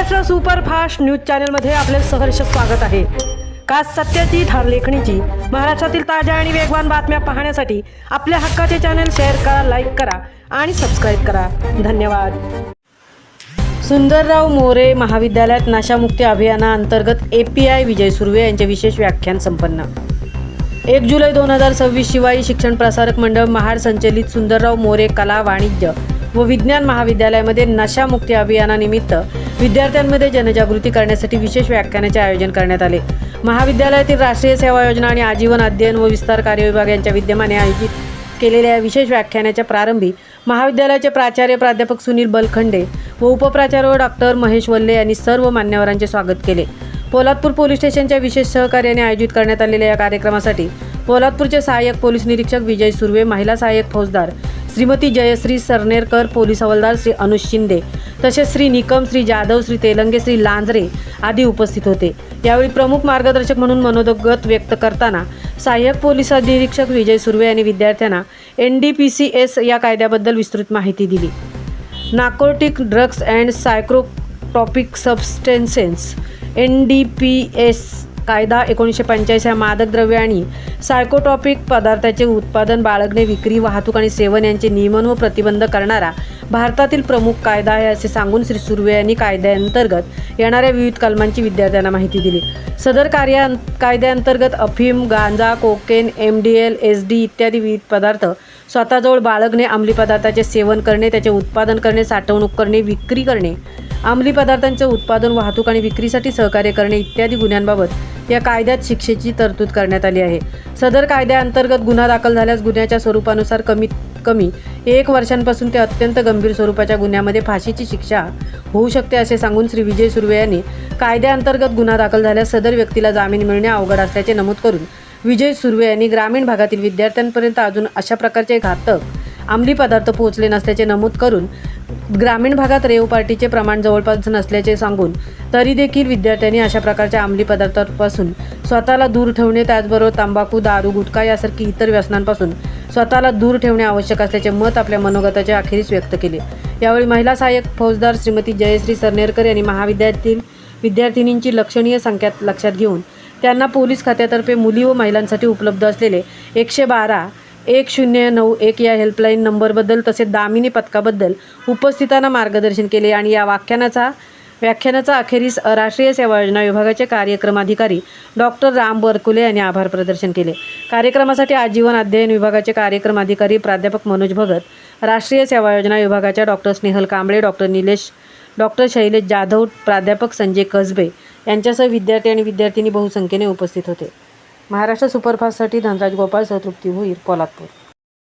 Maharashtra superfast news चॅनलमध्ये आपले सहर्ष स्वागत आहे। खास सत्याची ठार लेखणीची महाराष्ट्रातील ताज्या आणि वेगवान बातम्या पाहण्यासाठी आपल्या हक्काचे चॅनल शेअर करा, लाईक करा आणि सबस्क्राईब करा। धन्यवाद। सुंदरराव मोरे महाविद्यालयात नशामुक्ती अभियानाअंतर्गत API विजय सुर्वे यांचे विशेष व्याख्यान संपन्न। 1 जुलै 2026 शिवाई शिक्षण प्रसारक मंडळ महाड संचलित सुंदरराव मोरे कला, वाणिज्य व विज्ञान महाविद्यालयामध्ये नशामुक्ती अभियानानिमित्त विद्यार्थ्यांमध्ये जनजागृती करण्यासाठी विशेष व्याख्यानाचे आयोजन करण्यात आले। महाविद्यालयातील राष्ट्रीय सेवा योजना आणि आजीवन अध्ययन व विस्तार कार्य विभाग यांच्या विद्यमाने आयोजित केलेल्या विशेष व्याख्यानाच्या प्रारंभी महाविद्यालयाचे प्राचार्य प्राध्यापक सुनील बलखंडे व उपप्राचार्य डॉक्टर महेश वल्ले यांनी सर्व मान्यवरांचे स्वागत केले। पोलादपूर पोलीस स्टेशनच्या विशेष सहकार्याने आयोजित करण्यात आलेल्या या कार्यक्रमासाठी पोलादपूरचे सहाय्यक पोलीस निरीक्षक विजय सुर्वे, महिला सहाय्यक फौजदार श्रीमती जयश्री सरनेरकर, पोलीस हवालदार श्री अनुज शिंदे तसेच श्री निकम, श्री जाधव, श्री तेलंगे, श्री लांजरे आदी उपस्थित होते। यावेळी प्रमुख मार्गदर्शक म्हणून मनोगत व्यक्त करताना सहाय्यक पोलीस निरीक्षक विजय सुर्वे यांनी विद्यार्थ्यांना NDPCS या कायद्याबद्दल विस्तृत माहिती दिली। नार्कोटिक ड्रग्स अँड सायकोट्रॉपिक सबस्टेन्सेस NDPS कायदा 1985 हा मादक द्रव्य आणि सायकोट्रॉपिक पदार्थाचे उत्पादन, बाळगणे, विक्री, वाहतूक आणि सेवन यांचे नियमन व प्रतिबंध करणारा भारतातील प्रमुख कायदा आहे असे सांगून श्री सुर्वे यांनी कायद्याअंतर्गत येणाऱ्या विविध कलमांची विद्यार्थ्यांना माहिती दिली। सदर कायद्याअंतर्गत अफीम, गांजा, कोकेन, MDL, SD इत्यादी विविध पदार्थ स्वतःजवळ बाळगणे, अंमली पदार्थाचे सेवन करणे, त्याचे उत्पादन करणे, साठवणूक करणे, विक्री करणे, अंमली पदार्थांचे उत्पादन, वाहतूक आणि विक्रीसाठी सहकार्य करणे इत्यादी गुन्ह्यांबाबत या कायद्यात शिक्षेची तरतूद करण्यात आली आहे। सदर कायद्याअंतर्गत गुन्हा दाखल झाल्यास गुन्ह्याच्या स्वरूपानुसार कमीत कमी 1 वर्षांपासून ते अत्यंत गंभीर स्वरूपाच्या गुन्ह्यामध्ये फाशीची शिक्षा होऊ शकते असे सांगून श्री विजय सुर्वे यांनी कायद्याअंतर्गत गुन्हा दाखल झाल्यास सदर व्यक्तीला जामीन मिळणे अवघड असल्याचे नमूद करून विजय सुर्वे यांनी ग्रामीण भागातील विद्यार्थ्यांपर्यंत अजून अशा प्रकारचे घातक अंमली पदार्थ पोहोचले नसल्याचे नमूद करून ग्रामीण भागात रेव पार्टीचे प्रमाण जवळपास नसल्याचे सांगून तरी देखील विद्यार्थ्यांनी अशा प्रकारच्या अंमली पदार्थांपासून स्वतःला दूर ठेवणे, त्याचबरोबर तंबाखू, दारू, गुटखा यासारखी इतर व्यसनांपासून स्वतःला दूर ठेवणे आवश्यक असल्याचे मत आपल्या मनोगताच्या अखेरीस व्यक्त केले। यावेळी महिला सहाय्यक फौजदार श्रीमती जयश्री सरनेरकर यांनी महाविद्यालयातील विद्यार्थिनींची लक्षणीय संख्या लक्षात घेऊन त्यांना पोलीस खात्यातर्फे मुली व महिलांसाठी उपलब्ध असलेले 112-1091 या हेल्पलाईन नंबरबद्दल तसेच दामिनी पथकाबद्दल उपस्थितांना मार्गदर्शन केले आणि या व्याख्यानाचा अखेरीस राष्ट्रीय सेवा योजना विभागाचे कार्यक्रमाधिकारी डॉक्टर राम बरकुले यांनी आभार प्रदर्शन केले। कार्यक्रमासाठी आजीवन अध्ययन विभागाचे कार्यक्रमाधिकारी प्राध्यापक मनोज भगत, राष्ट्रीय सेवा योजना विभागाच्या डॉक्टर स्नेहल कांबळे, डॉक्टर शैलेश जाधव, प्राध्यापक संजय कसबे यांच्यासह विद्यार्थी आणि विद्यार्थिनी बहुसंख्येने उपस्थित होते। महाराष्ट्र सुपरफास्टसाठी धनराज गोपाळ, तृप्ती भोईर, पोलादपूर।